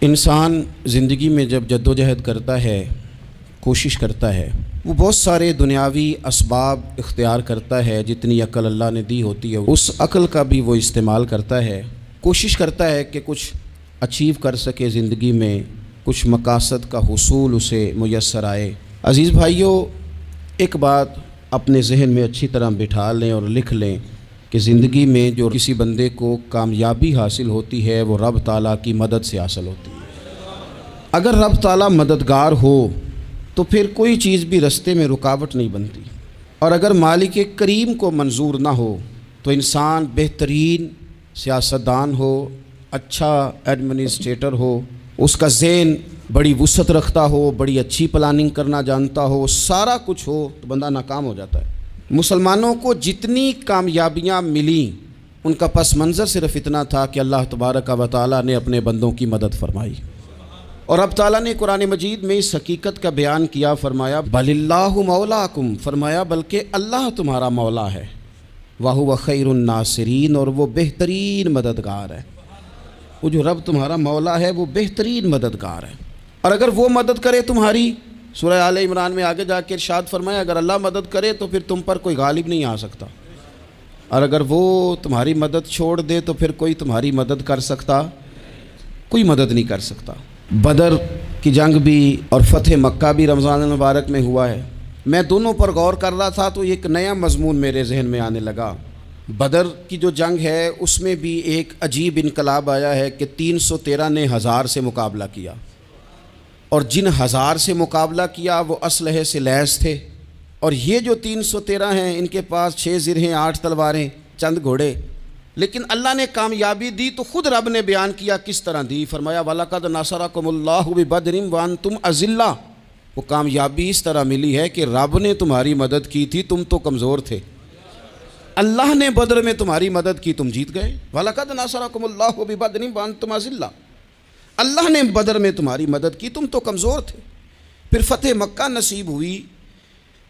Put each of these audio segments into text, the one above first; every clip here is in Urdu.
انسان زندگی میں جب جدوجہد کرتا ہے، کوشش کرتا ہے، وہ بہت سارے دنیاوی اسباب اختیار کرتا ہے، جتنی عقل اللہ نے دی ہوتی ہے اس عقل کا بھی وہ استعمال کرتا ہے، کوشش کرتا ہے کہ کچھ اچیو کر سکے زندگی میں، کچھ مقاصد کا حصول اسے میسر آئے۔ عزیز بھائیوں، ایک بات اپنے ذہن میں اچھی طرح بٹھا لیں اور لکھ لیں کہ زندگی میں جو کسی بندے کو کامیابی حاصل ہوتی ہے وہ رب تعالیٰ کی مدد سے حاصل ہوتی ہے۔ اگر رب تعالیٰ مددگار ہو تو پھر کوئی چیز بھی رستے میں رکاوٹ نہیں بنتی، اور اگر مالک کریم کو منظور نہ ہو تو انسان بہترین سیاستدان ہو، اچھا ایڈمنسٹریٹر ہو، اس کا ذہن بڑی وسعت رکھتا ہو، بڑی اچھی پلاننگ کرنا جانتا ہو، سارا کچھ ہو، تو بندہ ناکام ہو جاتا ہے۔ مسلمانوں کو جتنی کامیابیاں ملیں ان کا پس منظر صرف اتنا تھا کہ اللہ تبارک و تعالیٰ نے اپنے بندوں کی مدد فرمائی، اور اب تعالیٰ نے قرآن مجید میں اس حقیقت کا بیان کیا، فرمایا بل اللہ مولاکم، فرمایا بلکہ اللہ تمہارا مولا ہے، وَهُوَ خَيْرُ النَّاصِرِينَ، اور وہ بہترین مددگار ہے۔ وہ جو رب تمہارا مولا ہے وہ بہترین مددگار ہے، اور اگر وہ مدد کرے تمہاری، سورہ آل عمران میں آگے جا کے ارشاد فرمایا اگر اللہ مدد کرے تو پھر تم پر کوئی غالب نہیں آ سکتا، اور اگر وہ تمہاری مدد چھوڑ دے تو پھر کوئی تمہاری مدد کر سکتا، کوئی مدد نہیں کر سکتا۔ بدر کی جنگ بھی اور فتح مکہ بھی رمضان المبارک میں ہوا ہے۔ میں دونوں پر غور کر رہا تھا تو ایک نیا مضمون میرے ذہن میں آنے لگا۔ بدر کی جو جنگ ہے اس میں بھی ایک عجیب انقلاب آیا ہے کہ 313 نے 1000 سے مقابلہ کیا، اور جن 1000 سے مقابلہ کیا وہ اسلحے سے لیس تھے، اور یہ جو 313 ہیں ان کے پاس 6 زرہیں، 8 تلواریں، چند گھوڑے، لیکن اللہ نے کامیابی دی تو خود رب نے بیان کیا کس طرح دی، فرمایا وَلَقَدْ نَصَرَكُمُ اللَّهُ بِبَدْرٍ وَأَنْتُمْ أَذِلَّةٌ، وہ کامیابی اس طرح ملی ہے کہ رب نے تمہاری مدد کی تھی، تم تو کمزور تھے، اللہ نے بدر میں تمہاری مدد کی، تم جیت گئے۔ وَلَقَدْ نَصَرَكُمُ اللَّهُ بِبَدْرٍ وَأَنْتُمْ أَذِلَّةٌ، اللہ نے بدر میں تمہاری مدد کی، تم تو کمزور تھے۔ پھر فتح مکہ نصیب ہوئی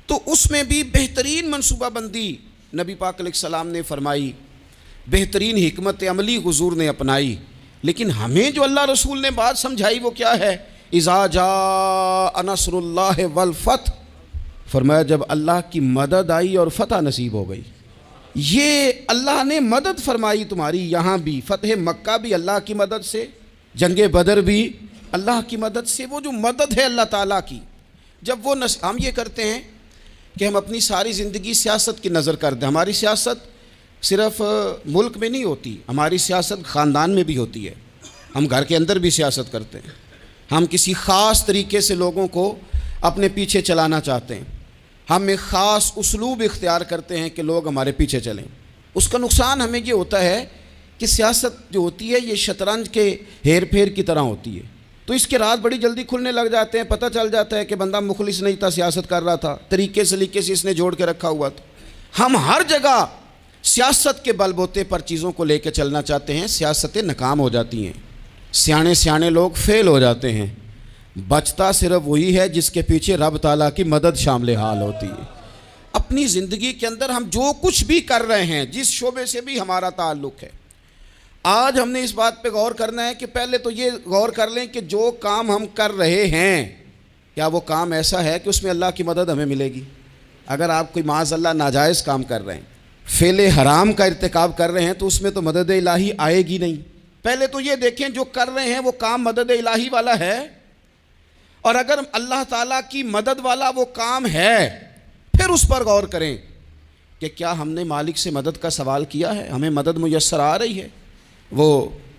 تو اس میں بھی بہترین منصوبہ بندی نبی پاک علیہ السلام نے فرمائی، بہترین حکمت عملی حضور نے اپنائی، لیکن ہمیں جو اللہ رسول نے بات سمجھائی وہ کیا ہے؟ اذا جاء نصر اللہ والفتح، فرمایا جب اللہ کی مدد آئی اور فتح نصیب ہو گئی۔ یہ اللہ نے مدد فرمائی تمہاری، یہاں بھی فتح مکہ بھی اللہ کی مدد سے، جنگ بدر بھی اللہ کی مدد سے۔ وہ جو مدد ہے اللہ تعالیٰ کی، جب وہ ہم یہ کرتے ہیں کہ ہم اپنی ساری زندگی سیاست کی نظر کر دیں، ہماری سیاست صرف ملک میں نہیں ہوتی، ہماری سیاست خاندان میں بھی ہوتی ہے، ہم گھر کے اندر بھی سیاست کرتے ہیں، ہم کسی خاص طریقے سے لوگوں کو اپنے پیچھے چلانا چاہتے ہیں، ہم ایک خاص اسلوب اختیار کرتے ہیں کہ لوگ ہمارے پیچھے چلیں۔ اس کا نقصان ہمیں یہ ہوتا ہے کہ سیاست جو ہوتی ہے یہ شطرنج کے ہیر پھیر کی طرح ہوتی ہے، تو اس کے راز بڑی جلدی کھلنے لگ جاتے ہیں، پتہ چل جاتا ہے کہ بندہ مخلص نہیں تھا، سیاست کر رہا تھا، طریقے سلیقے سے اس نے جوڑ کے رکھا ہوا تھا۔ ہم ہر جگہ سیاست کے بل بوتے پر چیزوں کو لے کے چلنا چاہتے ہیں، سیاستیں ناکام ہو جاتی ہیں، سیانے لوگ فیل ہو جاتے ہیں، بچتا صرف وہی ہے جس کے پیچھے رب تعالیٰ کی مدد شامل حال ہوتی ہے۔ اپنی زندگی کے اندر ہم جو کچھ بھی کر رہے ہیں، جس شعبے سے بھی ہمارا تعلق ہے، آج ہم نے اس بات پہ غور کرنا ہے کہ پہلے تو یہ غور کر لیں کہ جو کام ہم کر رہے ہیں کیا وہ کام ایسا ہے کہ اس میں اللہ کی مدد ہمیں ملے گی؟ اگر آپ کوئی معاذ اللہ ناجائز کام کر رہے ہیں، فعل حرام کا ارتکاب کر رہے ہیں، تو اس میں تو مدد الہی آئے گی نہیں۔ پہلے تو یہ دیکھیں جو کر رہے ہیں وہ کام مدد الہی والا ہے، اور اگر اللہ تعالیٰ کی مدد والا وہ کام ہے پھر اس پر غور کریں کہ کیا ہم نے مالک سے مدد کا سوال کیا ہے، ہمیں مدد میسر آ رہی ہے۔ وہ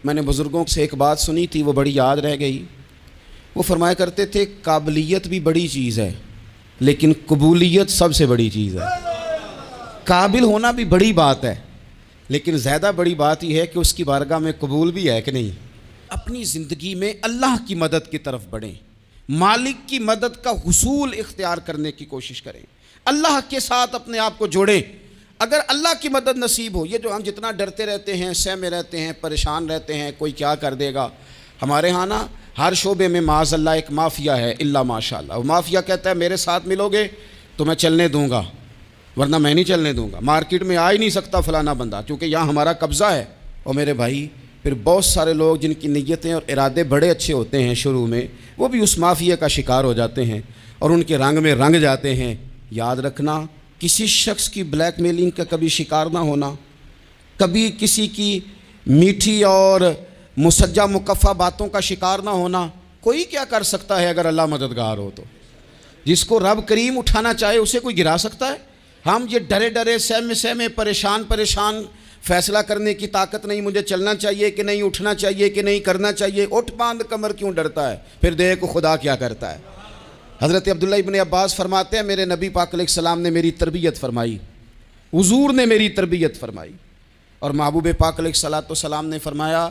میں نے بزرگوں سے ایک بات سنی تھی، وہ بڑی یاد رہ گئی، وہ فرمایا کرتے تھے قابلیت بھی بڑی چیز ہے لیکن قبولیت سب سے بڑی چیز ہے۔ قابل ہونا بھی بڑی بات ہے لیکن زیادہ بڑی بات یہ ہے کہ اس کی بارگاہ میں قبول بھی ہے کہ نہیں۔ اپنی زندگی میں اللہ کی مدد کی طرف بڑھیں، مالک کی مدد کا حصول اختیار کرنے کی کوشش کریں، اللہ کے ساتھ اپنے آپ کو جوڑیں۔ اگر اللہ کی مدد نصیب ہو، یہ جو ہم جتنا ڈرتے رہتے ہیں، سہمے رہتے ہیں، پریشان رہتے ہیں کوئی کیا کر دے گا، ہمارے ہاں نا ہر شعبے میں معاذ اللہ ایک مافیا ہے، الا ماشاء اللہ۔ وہ مافیا کہتا ہے میرے ساتھ ملو گے تو میں چلنے دوں گا، ورنہ میں نہیں چلنے دوں گا، مارکیٹ میں آ ہی نہیں سکتا فلانا بندہ، کیونکہ یہاں ہمارا قبضہ ہے۔ اور میرے بھائی پھر بہت سارے لوگ جن کی نیتیں اور ارادے بڑے اچھے ہوتے ہیں شروع میں، وہ بھی اس مافیا کا شکار ہو جاتے ہیں اور ان کے رنگ میں رنگ جاتے ہیں۔ یاد رکھنا، کسی شخص کی بلیک میلنگ کا کبھی شکار نہ ہونا، کبھی کسی کی میٹھی اور مسجع مکفہ باتوں کا شکار نہ ہونا۔ کوئی کیا کر سکتا ہے اگر اللہ مددگار ہو تو؟ جس کو رب کریم اٹھانا چاہے اسے کوئی گرا سکتا ہے؟ ہم یہ ڈرے ڈرے سہمے پریشان فیصلہ کرنے کی طاقت نہیں، مجھے چلنا چاہیے کہ نہیں، اٹھنا چاہیے کہ نہیں، کرنا چاہیے، اٹھ باندھ کمر کیوں ڈرتا ہے؟ پھر دیکھ خدا کیا کرتا ہے۔ حضرت عبداللہ ابن عباس فرماتے ہیں میرے نبی پاک علیہ السلام نے میری تربیت فرمائی، حضور نے میری تربیت فرمائی، اور محبوب پاک علیہ السلام نے فرمایا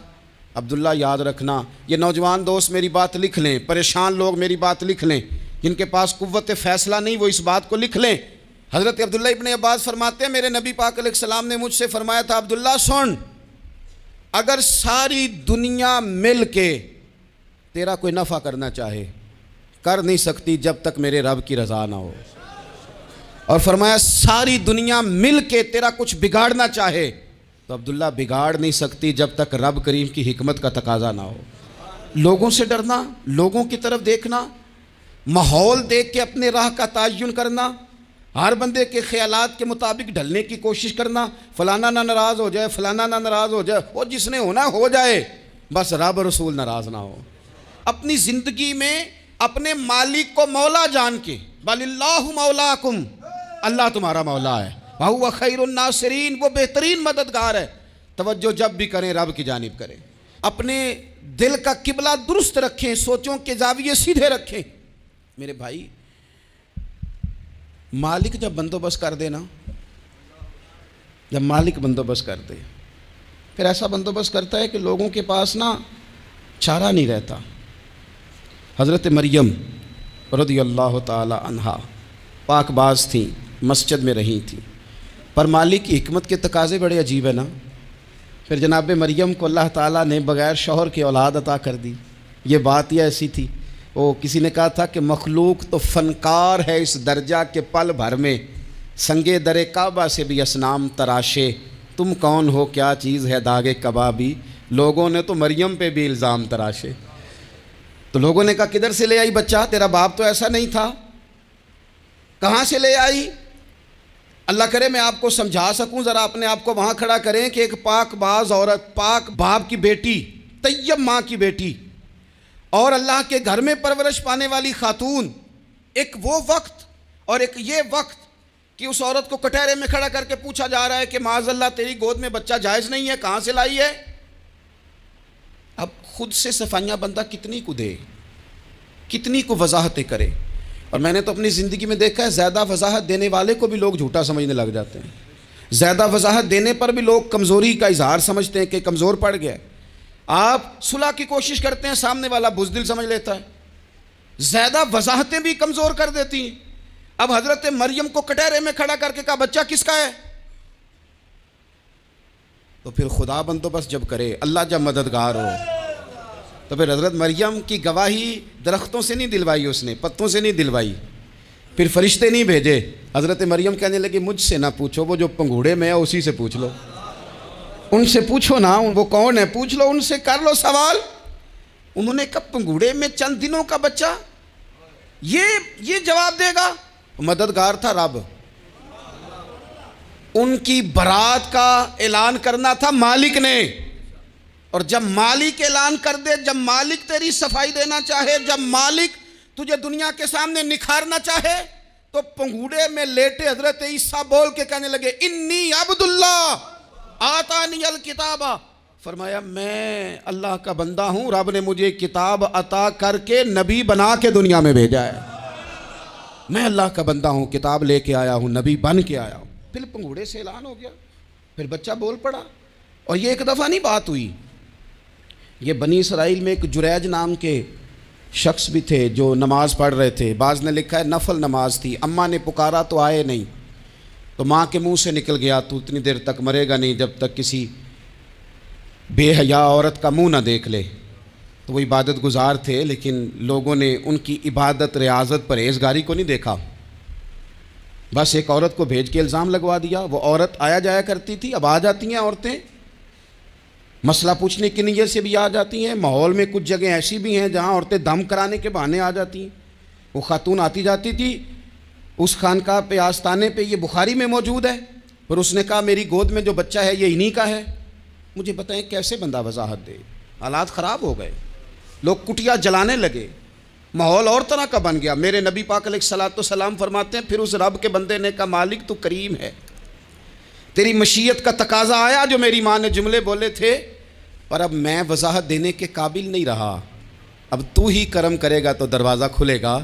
عبداللہ یاد رکھنا، یہ نوجوان دوست میری بات لکھ لیں، پریشان لوگ میری بات لکھ لیں، جن کے پاس قوت فیصلہ نہیں وہ اس بات کو لکھ لیں۔ حضرت عبداللہ ابن عباس فرماتے ہیں میرے نبی پاک علیہ السلام نے مجھ سے فرمایا تھا عبداللہ سن، اگر ساری دنیا مل کے تیرا کوئی نفع کرنا چاہے کر نہیں سکتی جب تک میرے رب کی رضا نہ ہو، اور فرمایا ساری دنیا مل کے تیرا کچھ بگاڑنا چاہے تو عبداللہ بگاڑ نہیں سکتی جب تک رب کریم کی حکمت کا تقاضا نہ ہو۔ لوگوں سے ڈرنا، لوگوں کی طرف دیکھنا، ماحول دیکھ کے اپنے راہ کا تعین کرنا، ہر بندے کے خیالات کے مطابق ڈھلنے کی کوشش کرنا، فلانا نہ ناراض ہو جائے، فلانا نہ ناراض ہو جائے، وہ جس نے ہونا ہو جائے، بس رب رسول ناراض نہ ہو۔ اپنی زندگی میں اپنے مالک کو مولا جان کے، بل اللہ مولاکم، اللہ تمہارا مولا ہے، وَهُوَ خَيْرُ النَّاصِرِينَ، وہ بہترین مددگار ہے۔ توجہ جب بھی کریں رب کی جانب کریں، اپنے دل کا قبلہ درست رکھیں، سوچوں کے زاویے سیدھے رکھیں۔ میرے بھائی، مالک جب بندوبست کر دے نا، جب مالک بندوبست کر دے پھر ایسا بندوبست کرتا ہے کہ لوگوں کے پاس نا چارہ نہیں رہتا۔ حضرت مریم رضی اللہ تعالی عنہا پاک باز تھیں، مسجد میں رہی تھیں، پر مالک کی حکمت کے تقاضے بڑے عجیب ہیں نا۔ پھر جناب مریم کو اللہ تعالیٰ نے بغیر شوہر کے اولاد عطا کر دی۔ یہ بات ہی ایسی تھی، وہ کسی نے کہا تھا کہ مخلوق تو فنکار ہے اس درجہ کے پل بھر میں سنگے در کعبہ سے بھی اصنام تراشے، تم کون ہو کیا چیز ہے داغ کبابی، لوگوں نے تو مریم پہ بھی الزام تراشے۔ تو لوگوں نے کہا کدھر سے لے آئی بچہ، تیرا باپ تو ایسا نہیں تھا، کہاں سے لے آئی؟ اللہ کرے میں آپ کو سمجھا سکوں، ذرا اپنے آپ کو وہاں کھڑا کریں کہ ایک پاک باز عورت، پاک باپ کی بیٹی، طیب ماں کی بیٹی، اور اللہ کے گھر میں پرورش پانے والی خاتون، ایک وہ وقت اور ایک یہ وقت کہ اس عورت کو کٹہرے میں کھڑا کر کے پوچھا جا رہا ہے کہ معاذ اللہ تیری گود میں بچہ جائز نہیں ہے، کہاں سے لائی ہے؟ اب خود سے صفائیاں بندہ کتنی کو دے، کتنی کو وضاحتیں کرے۔ اور میں نے تو اپنی زندگی میں دیکھا ہے زیادہ وضاحت دینے والے کو بھی لوگ جھوٹا سمجھنے لگ جاتے ہیں، زیادہ وضاحت دینے پر بھی لوگ کمزوری کا اظہار سمجھتے ہیں کہ کمزور پڑ گیا ہے۔ آپ صلح کی کوشش کرتے ہیں، سامنے والا بزدل سمجھ لیتا ہے، زیادہ وضاحتیں بھی کمزور کر دیتی ہیں۔ اب حضرت مریم کو کٹہرے میں کھڑا کر کے کہا بچہ کس کا ہے؟ تو پھر خدا بندوبست جب کرے، اللہ جب مددگار ہو، تو پھر حضرت مریم کی گواہی درختوں سے نہیں دلوائی، اس نے پتوں سے نہیں دلوائی، پھر فرشتے نہیں بھیجے۔ حضرت مریم کہنے لگی مجھ سے نہ پوچھو، وہ جو پنگوڑے میں ہے اسی سے پوچھ لو، ان سے پوچھو نا، وہ کون ہے پوچھ لو، ان سے کر لو سوال۔ انہوں نے کہا پنگوڑے میں چند دنوں کا بچہ، یہ جواب دے گا؟ مددگار تھا رب، ان کی برات کا اعلان کرنا تھا مالک نے، اور جب مالک اعلان کر دے، جب مالک تیری صفائی دینا چاہے، جب مالک تجھے دنیا کے سامنے نکھارنا چاہے، تو پنگوڑے میں لیٹے حضرت عیسیٰ بول کے کہنے لگے انی عبداللہ آتانی الکتاب، فرمایا میں اللہ کا بندہ ہوں، رب نے مجھے کتاب عطا کر کے نبی بنا کے دنیا میں بھیجا ہے، میں اللہ کا بندہ ہوں، کتاب لے کے آیا ہوں، نبی بن کے آیا ہوں۔ پھر پنگوڑے سے اعلان ہو گیا، پھر بچہ بول پڑا۔ اور یہ ایک دفعہ نہیں بات ہوئی، یہ بنی اسرائیل میں ایک جریج نام کے شخص بھی تھے جو نماز پڑھ رہے تھے، بعض نے لکھا ہے نفل نماز تھی، اماں نے پکارا تو آئے نہیں، تو ماں کے منہ سے نکل گیا تو اتنی دیر تک مرے گا نہیں جب تک کسی بے حیا عورت کا منہ نہ دیکھ لے۔ تو وہ عبادت گزار تھے، لیکن لوگوں نے ان کی عبادت، ریاضت، پرہیزگاری کو نہیں دیکھا، بس ایک عورت کو بھیج کے الزام لگوا دیا۔ وہ عورت آیا جایا کرتی تھی، اب آ جاتی ہیں عورتیں مسئلہ پوچھنے کی نیت سے بھی آ جاتی ہیں، ماحول میں کچھ جگہ ایسی بھی ہیں جہاں عورتیں دم کرانے کے بہانے آ جاتی ہیں۔ وہ خاتون آتی جاتی تھی اس خانقاہ پہ، آستانے پہ، یہ بخاری میں موجود ہے، پر اس نے کہا میری گود میں جو بچہ ہے یہ انہی کا ہے۔ مجھے بتائیں کیسے بندہ وضاحت دے؟ حالات خراب ہو گئے، لوگ کٹیا جلانے لگے، ماحول اور طرح کا بن گیا۔ میرے نبی پاک علیہ الصلوۃ والسلام فرماتے ہیں پھر اس رب کے بندے نے کہا مالک تو کریم ہے، تیری مشیت کا تقاضا آیا جو میری ماں نے جملے بولے تھے، پر اب میں وضاحت دینے کے قابل نہیں رہا، اب تو ہی کرم کرے گا تو دروازہ کھلے گا۔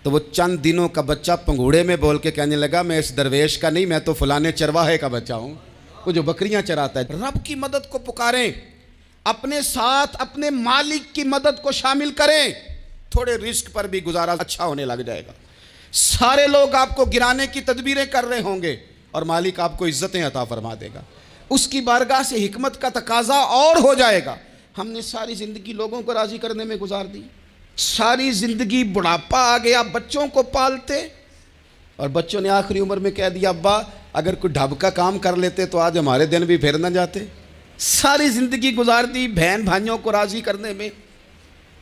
تو وہ چند دنوں کا بچہ پنگوڑے میں بول کے کہنے لگا میں اس درویش کا نہیں، میں تو فلانے چرواہے کا بچہ ہوں، وہ جو بکریاں چراتا ہے۔ رب کی مدد کو پکاریں، اپنے ساتھ اپنے مالک کی مدد کو شامل کریں، تھوڑے رزق پر بھی گزارا اچھا ہونے لگ جائے گا۔ سارے لوگ آپ کو گرانے کی تدبیریں کر رہے ہوں گے اور مالک آپ کو عزتیں عطا فرما دے گا، اس کی بارگاہ سے حکمت کا تقاضا اور ہو جائے گا۔ ہم نے ساری زندگی لوگوں کو راضی کرنے میں گزار دی، ساری زندگی بڑھاپا آ گیا بچوں کو پالتے، اور بچوں نے آخری عمر میں کہہ دیا ابا اگر کوئی ڈھب کا کام کر لیتے تو آج ہمارے دن بھی پھر نہ جاتے۔ ساری زندگی گزار دی بہن بھائیوں کو راضی کرنے میں،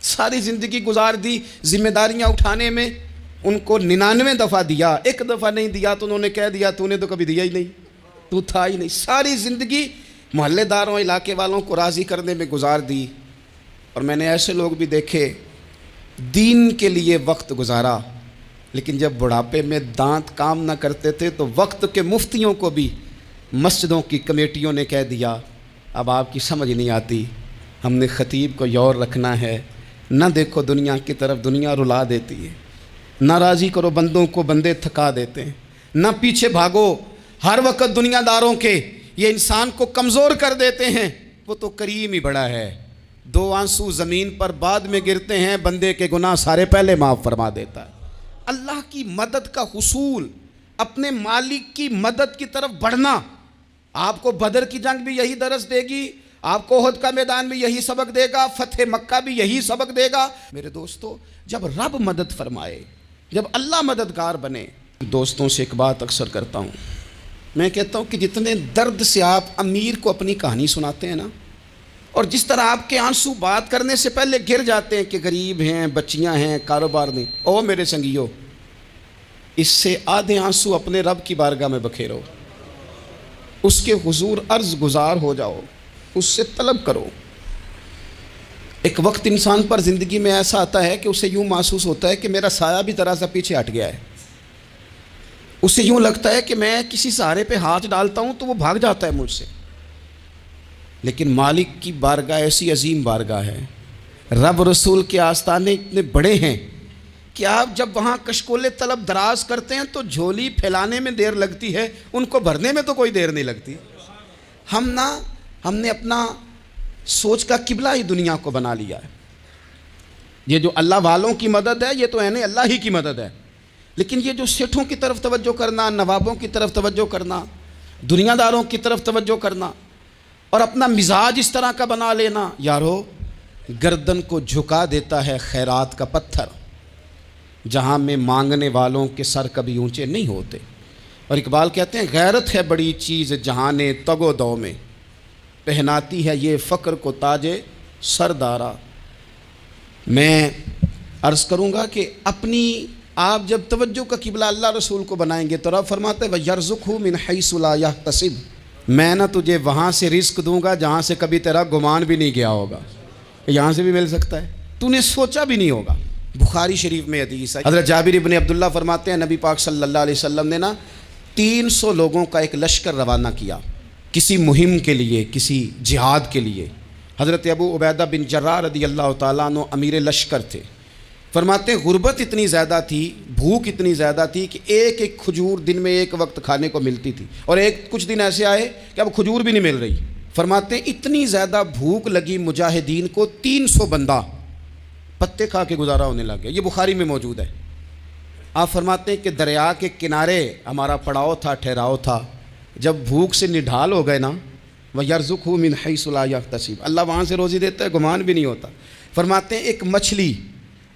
ساری زندگی گزار دی ذمہ داریاں اٹھانے میں، ان کو 99 دفعہ دیا، ایک دفعہ نہیں دیا تو انہوں نے کہہ دیا تو نے تو کبھی دیا ہی نہیں، تو تھا ہی نہیں۔ ساری زندگی محلے داروں علاقے والوں کو راضی کرنے میں گزار دی، اور میں نے ایسے لوگ بھی دیکھے دین کے لیے وقت گزارا، لیکن جب بڑھاپے میں دانت کام نہ کرتے تھے تو وقت کے مفتیوں کو بھی مسجدوں کی کمیٹیوں نے کہہ دیا اب آپ کی سمجھ نہیں آتی، ہم نے خطیب کو یور رکھنا ہے، نہ دیکھو دنیا کی طرف، دنیا رلا دیتی ہے، نہ راضی کرو بندوں کو، بندے تھکا دیتے ہیں، نہ پیچھے بھاگو ہر وقت دنیا داروں کے، یہ انسان کو کمزور کر دیتے ہیں۔ وہ تو کریم ہی بڑا ہے، 2 آنسو زمین پر بعد میں گرتے ہیں، بندے کے گناہ سارے پہلے معاف فرما دیتا ہے۔ اللہ کی مدد کا حصول، اپنے مالک کی مدد کی طرف بڑھنا، آپ کو بدر کی جنگ بھی یہی درس دے گی، آپ کو احد کا میدان بھی یہی سبق دے گا، فتح مکہ بھی یہی سبق دے گا۔ میرے دوستو جب رب مدد فرمائے، جب اللہ مددگار بنے، دوستوں سے ایک بات اکثر کرتا ہوں، میں کہتا ہوں کہ جتنے درد سے آپ امیر کو اپنی کہانی سناتے ہیں نا، اور جس طرح آپ کے آنسو بات کرنے سے پہلے گر جاتے ہیں کہ غریب ہیں، بچیاں ہیں، کاروبار نہیں، او میرے سنگیو، اس سے آدھے آنسو اپنے رب کی بارگاہ میں بکھیرو، اس کے حضور عرض گزار ہو جاؤ، اس سے طلب کرو۔ ایک وقت انسان پر زندگی میں ایسا آتا ہے کہ اسے یوں محسوس ہوتا ہے کہ میرا سایہ بھی ذرا سا پیچھے ہٹ گیا ہے، اسے یوں لگتا ہے کہ میں کسی سہارے پہ ہاتھ ڈالتا ہوں تو وہ بھاگ جاتا ہے مجھ سے، لیکن مالک کی بارگاہ ایسی عظیم بارگاہ ہے، رب رسول کے آستانے اتنے بڑے ہیں کہ آپ جب وہاں کشکول طلب دراز کرتے ہیں تو جھولی پھیلانے میں دیر لگتی ہے، ان کو بھرنے میں تو کوئی دیر نہیں لگتی۔ ہم نے اپنا سوچ کا قبلہ ہی دنیا کو بنا لیا ہے۔ یہ جو اللہ والوں کی مدد ہے یہ تو عین اللہ ہی کی مدد ہے، لیکن یہ جو سیٹھوں کی طرف توجہ کرنا، نوابوں کی طرف توجہ کرنا، دنیا داروں کی طرف توجہ کرنا، اور اپنا مزاج اس طرح کا بنا لینا، یارو گردن کو جھکا دیتا ہے خیرات کا پتھر، جہاں میں مانگنے والوں کے سر کبھی اونچے نہیں ہوتے۔ اور اقبال کہتے ہیں غیرت ہے بڑی چیز جہان تگ و دو میں، پہناتی ہے یہ فقر کو تاج سردارا۔ میں عرض کروں گا کہ اپنی آپ جب توجہ کا قبلہ اللہ رسول کو بنائیں گے تو رب فرماتے ہیں وَيَرْزُقْهُ مِنْ حَيْثُ لَا يَحْتَسِبُ، میں نہ تجھے وہاں سے رزق دوں گا جہاں سے کبھی تیرا گمان بھی نہیں گیا ہوگا، یہاں سے بھی مل سکتا ہے، تو نے سوچا بھی نہیں ہوگا۔ بخاری شریف میں حدیث ہے، حضرت جابر ابن عبداللہ فرماتے ہیں نبی پاک صلی اللہ علیہ وسلم نے 300 لوگوں کا ایک لشکر روانہ کیا کسی مہم کے لیے، کسی جہاد کے لیے۔ حضرت ابو عبیدہ بن جراح رضی اللہ تعالیٰ عنہ امیر لشکر تھے۔ فرماتے ہیں غربت اتنی زیادہ تھی، بھوک اتنی زیادہ تھی کہ ایک ایک کھجور دن میں ایک وقت کھانے کو ملتی تھی، اور کچھ دن ایسے آئے کہ اب کھجور بھی نہیں مل رہی۔ فرماتے ہیں اتنی زیادہ بھوک لگی مجاہدین کو 300 بندہ پتے کھا کے گزارا ہونے لگ گیا، یہ بخاری میں موجود ہے۔ آپ فرماتے ہیں کہ دریا کے کنارے ہمارا پڑاؤ تھا، ٹھہراؤ تھا، جب بھوک سے نڈھال ہو گئے نا، وَيَرْزُقْهُ مِنْ حَيْثُ لَا يَحْتَسِبُ، اللہ وہاں سے روزی دیتا ہے، گمان بھی نہیں ہوتا۔ فرماتے ہیں ایک مچھلی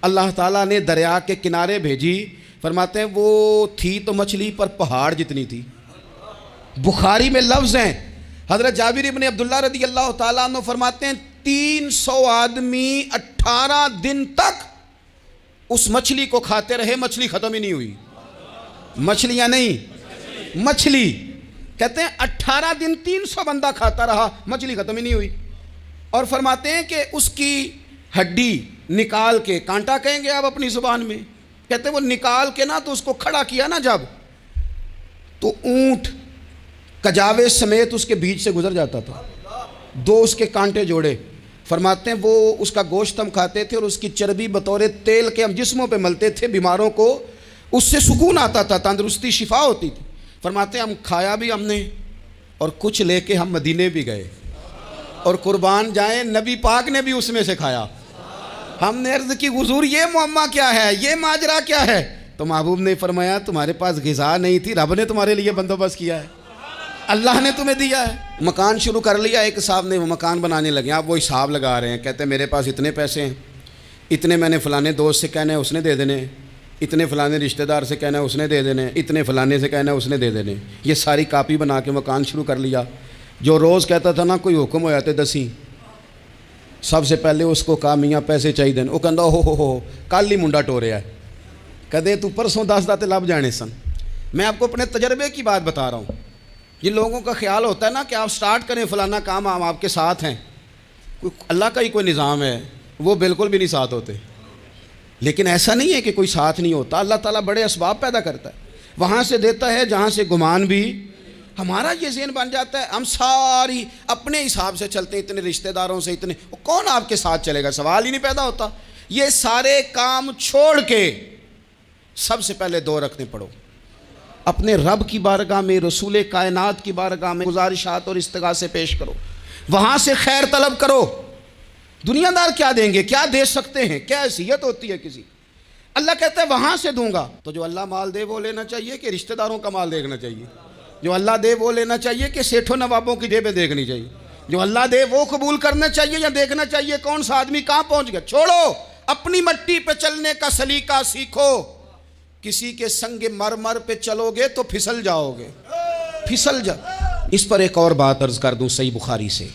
اللہ تعالیٰ نے دریا کے کنارے بھیجی، فرماتے ہیں وہ تھی تو مچھلی پر پہاڑ جتنی تھی۔ بخاری میں لفظ ہیں حضرت جابر ابن عبداللہ رضی اللہ تعالیٰ عنہ فرماتے ہیں 300 آدمی 18 دن تک اس مچھلی کو کھاتے رہے، مچھلی ختم ہی نہیں ہوئی. مچھلیاں نہیں، مچھلی. کہتے ہیں 18 دن 300 بندہ کھاتا رہا، مچھلی ختم ہی نہیں ہوئی. اور فرماتے ہیں کہ اس کی ہڈی نکال کے، کانٹا کہیں گے آپ اپنی زبان میں، کہتے ہیں وہ نکال کے نا تو اس کو کھڑا کیا نا جب، تو اونٹ کجاوے سمیت اس کے بیچ سے گزر جاتا تھا. 2 اس کے کانٹے جوڑے. فرماتے ہیں وہ اس کا گوشت ہم کھاتے تھے اور اس کی چربی بطور تیل کے ہم جسموں پہ ملتے تھے، بیماروں کو اس سے سکون آتا تھا، تندرستی شفا ہوتی تھی. فرماتے ہیں ہم کھایا بھی ہم نے اور کچھ لے کے ہم مدینے بھی گئے، اور قربان جائیں نبی پاک نے بھی اس میں سے کھایا. ہم نے عرض کی حضور یہ معمہ کیا ہے، یہ ماجرا کیا ہے؟ تو محبوب نے فرمایا تمہارے پاس غذا نہیں تھی، رب نے تمہارے لیے بندوبست کیا ہے، اللہ نے تمہیں دیا ہے. مکان شروع کر لیا، ایک صاحب نے وہ مکان بنانے لگے. آپ وہ حساب لگا رہے ہیں، کہتے ہیں میرے پاس اتنے پیسے ہیں، اتنے میں نے فلانے دوست سے کہنا ہے اس نے دے دینے، اتنے فلانے رشتہ دار سے کہنا ہے اس نے دے دینے، اتنے فلانے سے کہنا ہے اس نے دے دینے. یہ ساری کاپی بنا کے مکان شروع کر لیا. جو روز کہتا تھا نا کوئی حکم ہو جاتے 10 سب سے پہلے اس کو کہا میاں پیسے چاہیے دین. وہ کہندا ہو کل ہی منڈا ٹوریا ہے، کہتے تو پرسوں 10 داتے لب جانے سن. میں آپ کو اپنے تجربے کی بات بتا رہا ہوں. جن لوگوں کا خیال ہوتا ہے نا کہ آپ سٹارٹ کریں فلانا کام، ہم آپ کے ساتھ ہیں، اللہ کا ہی کوئی نظام ہے، وہ بالکل بھی نہیں ساتھ ہوتے. لیکن ایسا نہیں ہے کہ کوئی ساتھ نہیں ہوتا. اللہ تعالیٰ بڑے اسباب پیدا کرتا ہے، وہاں سے دیتا ہے جہاں سے گمان بھی. ہمارا یہ ذہن بن جاتا ہے ہم ساری اپنے حساب سے چلتے ہیں، اتنے رشتہ داروں سے، اتنے کون آپ کے ساتھ چلے گا، سوال ہی نہیں پیدا ہوتا. یہ سارے کام چھوڑ کے سب سے پہلے 2 رکعتیں پڑھو، اپنے رب کی بارگاہ میں، رسول کائنات کی بارگاہ میں گزارشات اور استغاثے پیش کرو، وہاں سے خیر طلب کرو. دنیا دار کیا دیں گے، کیا دے سکتے ہیں، کیا حیثیت ہوتی ہے کسی. اللہ کہتا ہے وہاں سے دوں گا. تو جو اللہ مال دے وہ لینا چاہیے کہ رشتہ داروں کا مال دیکھنا چاہیے؟ جو اللہ دے وہ لینا چاہیے کہ سیٹھوں نوابوں کی جیبیں دیکھنی چاہیے؟ جو اللہ دے وہ قبول کرنا چاہیے یا دیکھنا چاہیے کون سا آدمی کہاں پہنچ گیا؟ چھوڑو، اپنی مٹی پہ چلنے کا سلیقہ سیکھو. کسی کے سنگ مرمر پہ چلو گے تو پھسل جاؤ گے، پھسل جا. اس پر ایک اور بات عرض کر دوں، صحیح بخاری سے،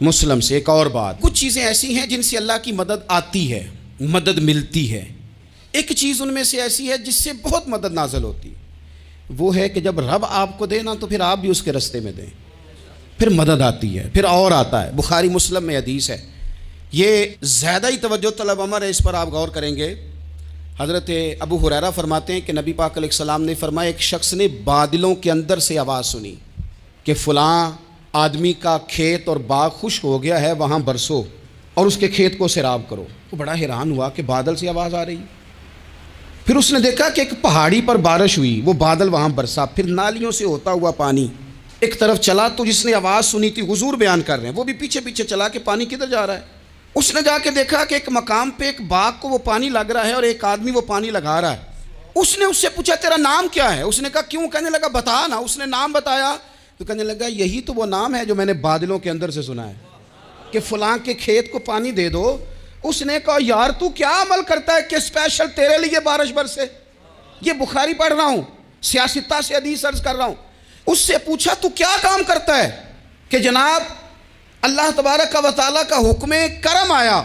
مسلم سے ایک اور بات. کچھ چیزیں ایسی ہیں جن سے اللہ کی مدد آتی ہے، مدد ملتی ہے. ایک چیز ان میں سے ایسی ہے جس سے بہت مدد نازل ہوتی ہے، وہ ہے کہ جب رب آپ کو دے نا تو پھر آپ بھی اس کے رستے میں دیں، پھر مدد آتی ہے، پھر اور آتا ہے. بخاری مسلم میں حدیث ہے، یہ زیادہ ہی توجہ طلب امر ہے، اس پر آپ غور کریں گے. حضرت ابو ہریرہ فرماتے ہیں کہ نبی پاک علیہ السلام نے فرمایا ایک شخص نے بادلوں کے اندر سے آواز سنی کہ فلاں آدمی کا کھیت اور باغ خشک ہو گیا ہے، وہاں برسو اور اس کے کھیت کو سیراب کرو. وہ بڑا حیران ہوا کہ بادل سے آواز آ رہی. پھر اس نے دیکھا کہ ایک پہاڑی پر بارش ہوئی، وہ بادل وہاں برسا، پھر نالیوں سے ہوتا ہوا پانی ایک طرف چلا. تو جس نے آواز سنی تھی، حضور بیان کر رہے ہیں، وہ بھی پیچھے پیچھے چلا کہ پانی کدھر جا رہا ہے. اس نے جا کے دیکھا کہ ایک مقام پہ ایک باغ کو وہ پانی لگ رہا ہے اور ایک آدمی وہ پانی لگا رہا ہے. اس نے اس سے پوچھا تیرا نام کیا ہے؟ اس نے کہا کیوں؟ کہنے لگا بتا نا. اس نے نام بتایا تو کہنے لگا یہی تو وہ نام ہے جو میں نے بادلوں کے اندر سے سنا ہے کہ فلاں کے کھیت کو پانی دے دو. اس نے کہا یار تو کیا عمل کرتا ہے کہ اسپیشل تیرے لیے بارش برسے؟ یہ بخاری پڑھ رہا ہوں، سیاستہ سے حدیث عرض کر رہا ہوں. اس سے پوچھا تو کیا کام کرتا ہے کہ جناب اللہ تبارک و تعالیٰ کا حکم کرم آیا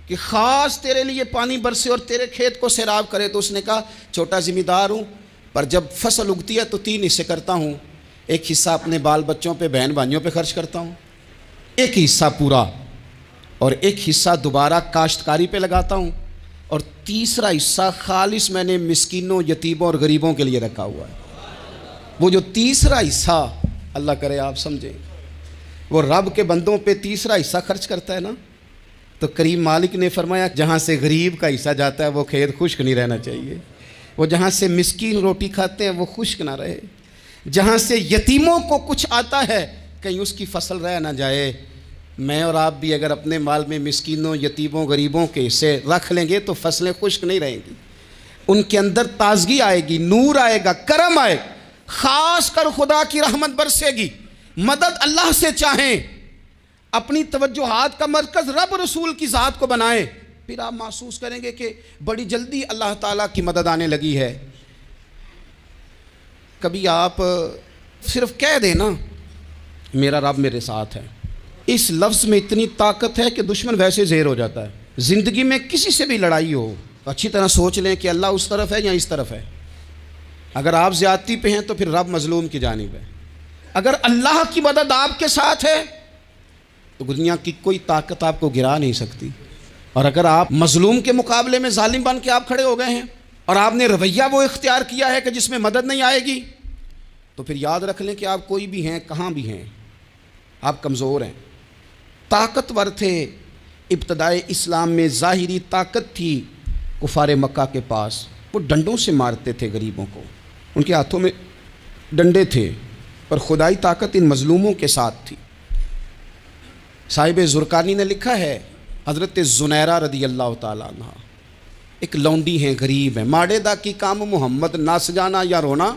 کہ خاص تیرے لیے پانی برسے اور تیرے کھیت کو سیراب کرے؟ تو اس نے کہا چھوٹا ذمہ دار ہوں، پر جب فصل اگتی ہے تو 3 حصے کرتا ہوں. ایک حصہ اپنے بال بچوں پہ، بہن بھائیوں پہ خرچ کرتا ہوں، ایک حصہ پورا، اور ایک حصہ دوبارہ کاشتکاری پہ لگاتا ہوں، اور تیسرا حصہ خالص میں نے مسکینوں، یتیموں اور غریبوں کے لیے رکھا ہوا ہے. وہ جو تیسرا حصہ، اللہ کرے آپ سمجھیں، وہ رب کے بندوں پہ تیسرا حصہ خرچ کرتا ہے نا، تو کریم مالک نے فرمایا جہاں سے غریب کا حصہ جاتا ہے وہ کھیت خشک نہیں رہنا چاہیے. وہ جہاں سے مسکین روٹی کھاتے ہیں وہ خشک نہ رہے. جہاں سے یتیموں کو کچھ آتا ہے کہیں اس کی فصل رہ نہ جائے. میں اور آپ بھی اگر اپنے مال میں مسکینوں، یتیموں، غریبوں کے حصے رکھ لیں گے تو فصلیں خشک نہیں رہیں گی. ان کے اندر تازگی آئے گی، نور آئے گا، کرم آئے گا، خاص کر خدا کی رحمت برسے گی. مدد اللہ سے چاہیں، اپنی توجہات کا مرکز رب رسول کی ذات کو بنائیں، پھر آپ محسوس کریں گے کہ بڑی جلدی اللہ تعالیٰ کی مدد آنے لگی ہے. کبھی آپ صرف کہہ دیں نا میرا رب میرے ساتھ ہے، اس لفظ میں اتنی طاقت ہے کہ دشمن ویسے زہر ہو جاتا ہے۔ زندگی میں کسی سے بھی لڑائی ہو تو اچھی طرح سوچ لیں کہ اللہ اس طرف ہے یا اس طرف ہے۔ اگر آپ زیادتی پہ ہیں تو پھر رب مظلوم کی جانب ہے۔ اگر اللہ کی مدد آپ کے ساتھ ہے تو دنیا کی کوئی طاقت آپ کو گرا نہیں سکتی۔ اور اگر آپ مظلوم کے مقابلے میں ظالم بن کے آپ کھڑے ہو گئے ہیں اور آپ نے رویہ وہ اختیار کیا ہے کہ جس میں مدد نہیں آئے گی، تو پھر یاد رکھ لیں کہ آپ کوئی بھی ہیں، کہاں بھی ہیں، آپ کمزور ہیں۔ طاقتور تھے ابتدائے اسلام میں، ظاہری طاقت تھی کفار مکہ کے پاس، وہ ڈنڈوں سے مارتے تھے غریبوں کو، ان کے ہاتھوں میں ڈنڈے تھے، پر خدائی طاقت ان مظلوموں کے ساتھ تھی۔ صاحب زرقانی نے لکھا ہے، حضرت زنیرہ رضی اللہ تعالیٰ عنہ ایک لونڈی ہیں، غریب ہیں، ماڑے دا کی کام محمد نہ سجانا یا رونا،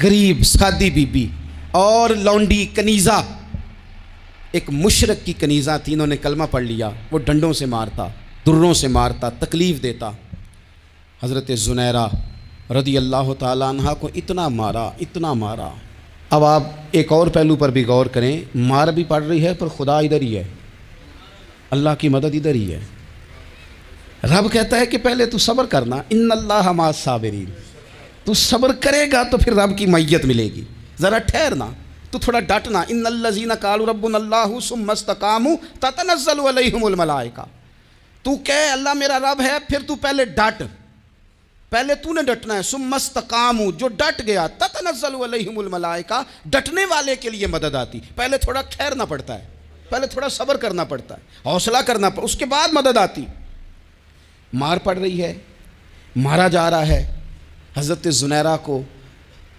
غریب سادی بی بی اور لونڈی کنیزہ، ایک مشرک کی کنیزہ تھی، انہوں نے کلمہ پڑھ لیا، وہ ڈنڈوں سے مارتا، دروں سے مارتا، تکلیف دیتا۔ حضرت زنیرہ رضی اللہ تعالیٰ عنہ کو اتنا مارا، اتنا مارا۔ اب آپ ایک اور پہلو پر بھی غور کریں، مار بھی پڑ رہی ہے پر خدا ادھر ہی ہے، اللہ کی مدد ادھر ہی ہے۔ رب کہتا ہے کہ پہلے تو صبر کرنا، ان اللہ مع الصابرین، تو صبر کرے گا تو پھر رب کی معیت ملے گی، ذرا ٹھہرنا، تو تھوڑا ڈٹنا۔ ان الذین قالوا ربنا اللہ ثم استقاموا تتنزل علیہم الملائکہ، تو کہے اللہ میرا رب ہے، پھر تو پہلے ڈٹ، پہلے تو نے ڈٹنا ہے۔ ثم استقاموا، جو ڈٹ گیا، تتنزل علیہم الملائکہ، ڈٹنے والے کے لیے مدد آتی، پہلے تھوڑا ٹھہرنا پڑتا ہے، پہلے تھوڑا صبر کرنا پڑتا ہے، حوصلہ کرنا پڑتا، اس کے بعد مدد آتی۔ مار پڑ رہی ہے، مارا جا رہا ہے حضرت زنیرہ کو،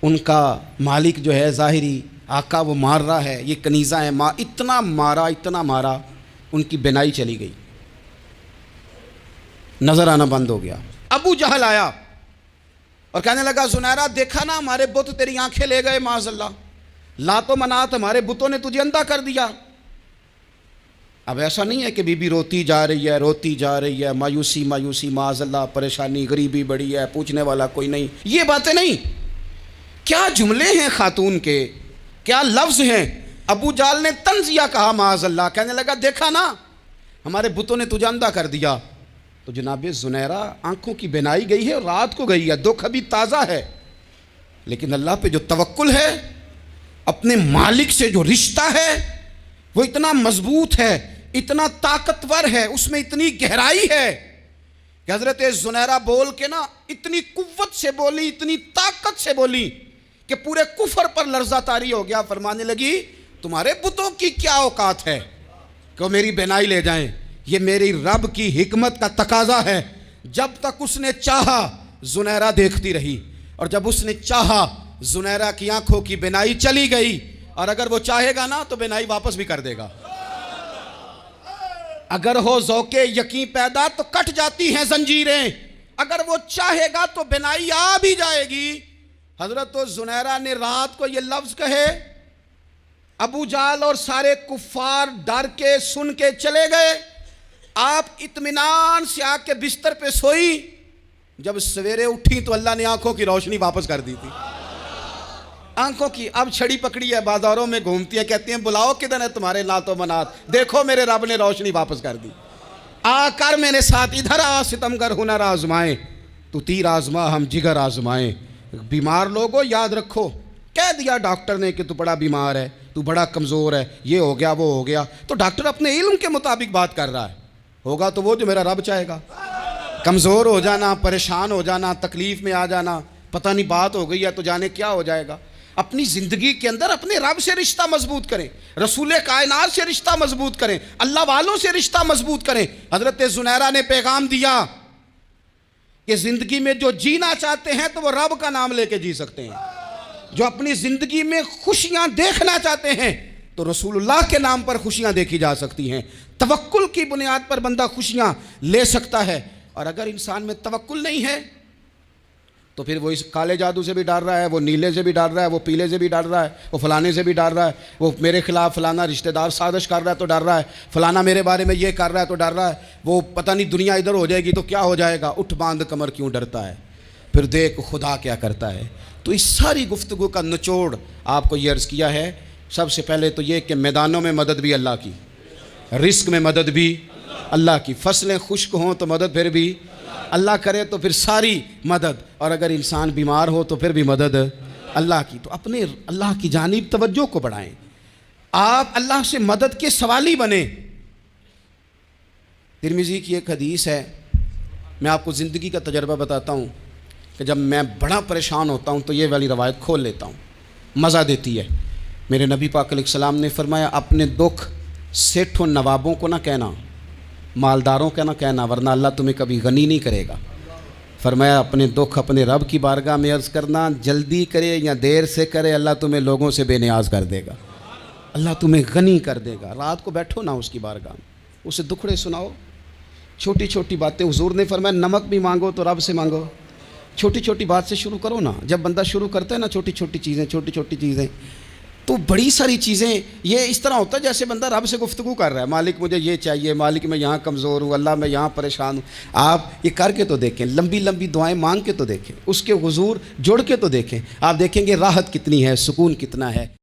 ان کا مالک جو ہے ظاہری آقا وہ مار رہا ہے، یہ کنیزہ ہے، اتنا مارا، اتنا مارا، ان کی بینائی چلی گئی، نظر آنا بند ہو گیا۔ ابو جہل آیا اور کہنے لگا زنیرہ دیکھا نا ہمارے بت تیری آنکھیں لے گئے، معاذ اللہ، لات و منات ہمارے بتوں نے تجھے اندھا کر دیا۔ اب ایسا نہیں ہے کہ بی بی روتی جا رہی ہے، روتی جا رہی ہے، مایوسی مایوسی، معاذ اللہ، پریشانی، غریبی بڑی ہے، پوچھنے والا کوئی نہیں، یہ باتیں نہیں۔ کیا جملے ہیں خاتون کے، کیا لفظ ہیں۔ ابو جہل نے تنزیہ کہا، معاذ اللہ، کہنے لگا دیکھا نا ہمارے بتوں نے تجھے اندھا کر دیا۔ تو جناب زنیرہ آنکھوں کی بینائی گئی ہے اور رات کو گئی ہے، دکھ ابھی تازہ ہے، لیکن اللہ پہ جو توکل ہے، اپنے مالک سے جو رشتہ ہے وہ اتنا مضبوط ہے، اتنا طاقتور ہے، اس میں اتنی گہرائی ہے کہ حضرت زنیرہ بول کے نا اتنی قوت سے بولی، اتنی طاقت سے بولی کہ پورے کفر پر لرزہ طاری ہو گیا۔ فرمانے لگی تمہارے بتوں کی کیا اوقات ہے کہ وہ میری بینائی لے جائیں، یہ میری رب کی حکمت کا تقاضا ہے۔ جب تک اس نے چاہا زنیرہ دیکھتی رہی، اور جب اس نے چاہا زنیرہ کی آنکھوں کی بینائی چلی گئی، اور اگر وہ چاہے گا نا تو بینائی واپس بھی کر دے گا۔ اگر ہو ذوق یقین پیدا تو کٹ جاتی ہیں زنجیریں، اگر وہ چاہے گا تو بینائی آ بھی جائے گی۔ حضرت زنیرہ نے رات کو یہ لفظ کہے، ابو جہل اور سارے کفار ڈر کے سن کے چلے گئے، آپ اطمینان سے آ کے بستر پہ سوئی۔ جب سویرے اٹھی تو اللہ نے آنکھوں کی روشنی واپس کر دی تھی، آنکھوں کی۔ اب چھڑی پکڑی ہے، بازاروں میں گھومتی ہے، کہتی ہیں بلاؤ کدھر ہے تمہارے لات و منات، دیکھو میرے رب نے روشنی واپس کر دی، آ کر میرے ساتھ ادھر آ، ستمگر ہنر آزمائیں، تو تیر آزما ہم جگر آزمائیں۔ بیمار لوگوں یاد رکھو، کہہ دیا ڈاکٹر نے کہ تو بڑا بیمار ہے، تو بڑا کمزور ہے، یہ ہو گیا وہ ہو گیا، تو ڈاکٹر اپنے علم کے مطابق بات کر رہا ہے، ہوگا تو وہ جو میرا رب چاہے گا۔ کمزور ہو جانا، پریشان ہو جانا، تکلیف میں آ جانا، پتہ نہیں بات ہو گئی ہے تو جانے کیا ہو جائے گا۔ اپنی زندگی کے اندر اپنے رب سے رشتہ مضبوط کریں، رسول کائنات سے رشتہ مضبوط کریں، اللہ والوں سے رشتہ مضبوط کریں۔ حضرت زنیرہ نے پیغام دیا کہ زندگی میں جو جینا چاہتے ہیں تو وہ رب کا نام لے کے جی سکتے ہیں، جو اپنی زندگی میں خوشیاں دیکھنا چاہتے ہیں تو رسول اللہ کے نام پر خوشیاں دیکھی جا سکتی ہیں۔ توکل کی بنیاد پر بندہ خوشیاں لے سکتا ہے، اور اگر انسان میں توکل نہیں ہے تو پھر وہ اس کالے جادو سے بھی ڈر رہا ہے، وہ نیلے سے بھی ڈر رہا ہے، وہ پیلے سے بھی ڈر رہا ہے، وہ فلانے سے بھی ڈر رہا ہے، وہ میرے خلاف فلانا رشتہ دار سازش کر رہا ہے تو ڈر رہا ہے، فلانا میرے بارے میں یہ کر رہا ہے تو ڈر رہا ہے، وہ پتہ نہیں دنیا ادھر ہو جائے گی تو کیا ہو جائے گا، اٹھ باندھ کمر کیوں ڈرتا ہے، پھر دیکھ خدا کیا کرتا ہے۔ تو اس ساری گفتگو کا نچوڑ آپ کو یہ عرض کیا ہے، سب سے پہلے تو یہ کہ میدانوں میں مدد بھی اللہ کی، رزق میں مدد بھی اللہ کی، فصلیں خشک ہوں تو مدد پھر بھی اللہ کرے تو پھر ساری مدد، اور اگر انسان بیمار ہو تو پھر بھی مدد اللہ کی۔ تو اپنے اللہ کی جانب توجہ کو بڑھائیں، آپ اللہ سے مدد کے سوالی بنیں۔ ترمذی کی ایک حدیث ہے، میں آپ کو زندگی کا تجربہ بتاتا ہوں کہ جب میں بڑا پریشان ہوتا ہوں تو یہ والی روایت کھول لیتا ہوں، مزہ دیتی ہے۔ میرے نبی پاک علیہ السلام نے فرمایا اپنے دکھ سیٹھوں نوابوں کو نہ کہنا، مالداروں کا نہ کہنا، ورنہ اللہ تمہیں کبھی غنی نہیں کرے گا۔ فرمایا اپنے دکھ اپنے رب کی بارگاہ میں عرض کرنا، جلدی کرے یا دیر سے کرے اللہ تمہیں لوگوں سے بے نیاز کر دے گا، اللہ تمہیں غنی کر دے گا۔ رات کو بیٹھو نا اس کی بارگاہ میں، اسے دکھڑے سناؤ، چھوٹی چھوٹی باتیں۔ حضور نے فرمایا نمک بھی مانگو تو رب سے مانگو، چھوٹی چھوٹی بات سے شروع کرو نا۔ جب بندہ شروع کرتا ہے نا چھوٹی چھوٹی چیزیں تو بڑی ساری چیزیں، یہ اس طرح ہوتا ہے جیسے بندہ رب سے گفتگو کر رہا ہے، مالک مجھے یہ چاہیے، مالک میں یہاں کمزور ہوں، اللہ میں یہاں پریشان ہوں۔ آپ یہ کر کے تو دیکھیں، لمبی لمبی دعائیں مانگ کے تو دیکھیں، اس کے حضور جڑ کے تو دیکھیں، آپ دیکھیں گے راحت کتنی ہے، سکون کتنا ہے۔